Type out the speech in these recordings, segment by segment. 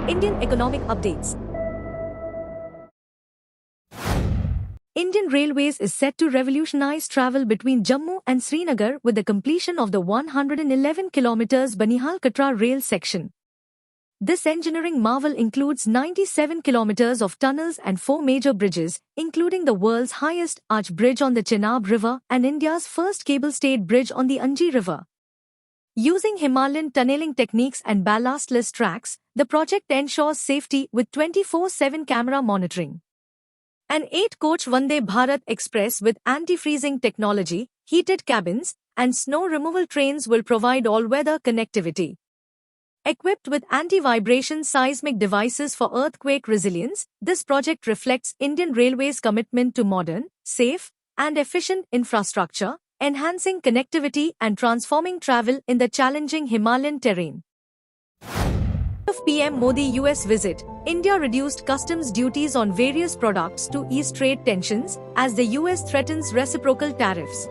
Indian economic updates. Indian Railways is set to revolutionize travel between Jammu and Srinagar with the completion of the 111 km Banihal-Katra rail section. This engineering marvel includes 97 kilometers of tunnels and 4 major bridges, including the world's highest arch bridge on the Chenab River and India's first cable-stayed bridge on the Anji River. Using Himalayan tunneling techniques and ballastless tracks, the project ensures safety with 24/7 camera monitoring. An 8-coach Vande Bharat Express with anti-freezing technology, heated cabins, and snow removal trains will provide all-weather connectivity. Equipped with anti-vibration seismic devices for earthquake resilience, this project reflects Indian Railways' commitment to modern, safe, and efficient infrastructure, enhancing connectivity and transforming travel in the challenging Himalayan terrain. Of PM Modi US visit, India reduced customs duties on various products to ease trade tensions as the US threatens reciprocal tariffs.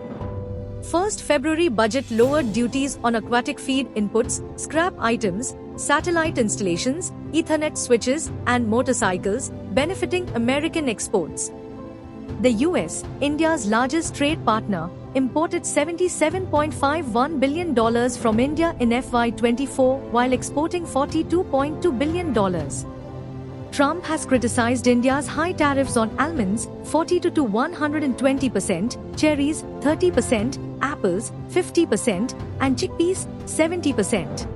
1st February budget lowered duties on aquatic feed inputs, scrap items, satellite installations, Ethernet switches, and motorcycles, benefiting American exports. The US, India's largest trade partner, imported $77.51 billion from India in FY24 while exporting $42.2 billion. Trump has criticized India's high tariffs on almonds, 42 to 120%, cherries, 30%, apples, 50%, and chickpeas, 70%.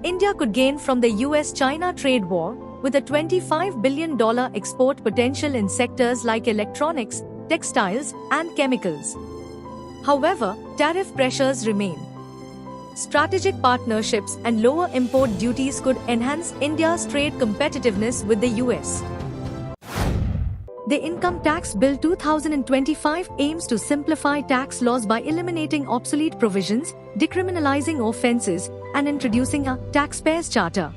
India could gain from the US-China trade war, with a $25 billion export potential in sectors like electronics, textiles, and chemicals. However, tariff pressures remain. Strategic partnerships and lower import duties could enhance India's trade competitiveness with the US. The Income Tax Bill 2025 aims to simplify tax laws by eliminating obsolete provisions, decriminalizing offences, and introducing a taxpayer's charter.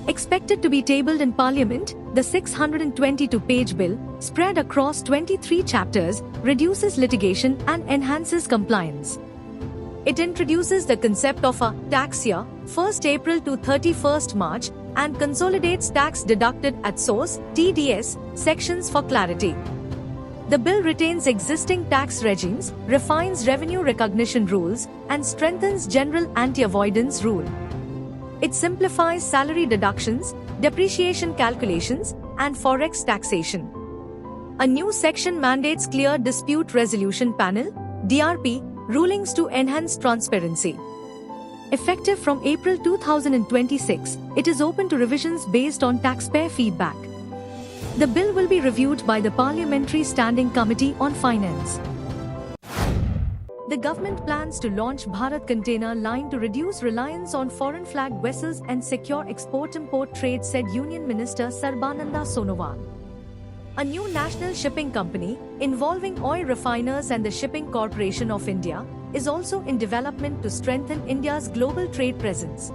Expected to be tabled in Parliament, the 622-page bill, spread across 23 chapters, reduces litigation and enhances compliance. It introduces the concept of a tax year, 1st April to 31st March, and consolidates tax deducted at source (TDS) sections for clarity. The bill retains existing tax regimes, refines revenue recognition rules, and strengthens general anti-avoidance rule. It simplifies salary deductions, depreciation calculations, and forex taxation. A new section mandates clear dispute resolution panel (DRP) rulings to enhance transparency. Effective from April 2026, it is open to revisions based on taxpayer feedback. The bill will be reviewed by the Parliamentary Standing Committee on Finance. The government plans to launch Bharat Container Line to reduce reliance on foreign flag vessels and secure export-import trade, said Union Minister Sarbananda Sonowal. A new national shipping company, involving oil refiners and the Shipping Corporation of India, is also in development to strengthen India's global trade presence.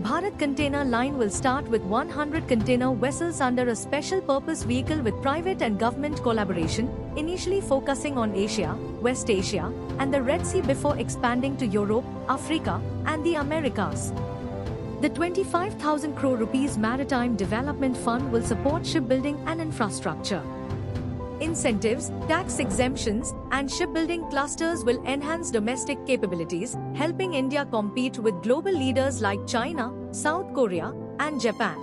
Bharat Container Line will start with 100 container vessels under a special purpose vehicle with private and government collaboration, initially focusing on Asia, West Asia, and the Red Sea before expanding to Europe, Africa, and the Americas. The 25,000 crore rupees Maritime Development Fund will support shipbuilding and infrastructure. Incentives, tax exemptions, and shipbuilding clusters will enhance domestic capabilities, helping India compete with global leaders like China, South Korea, and Japan.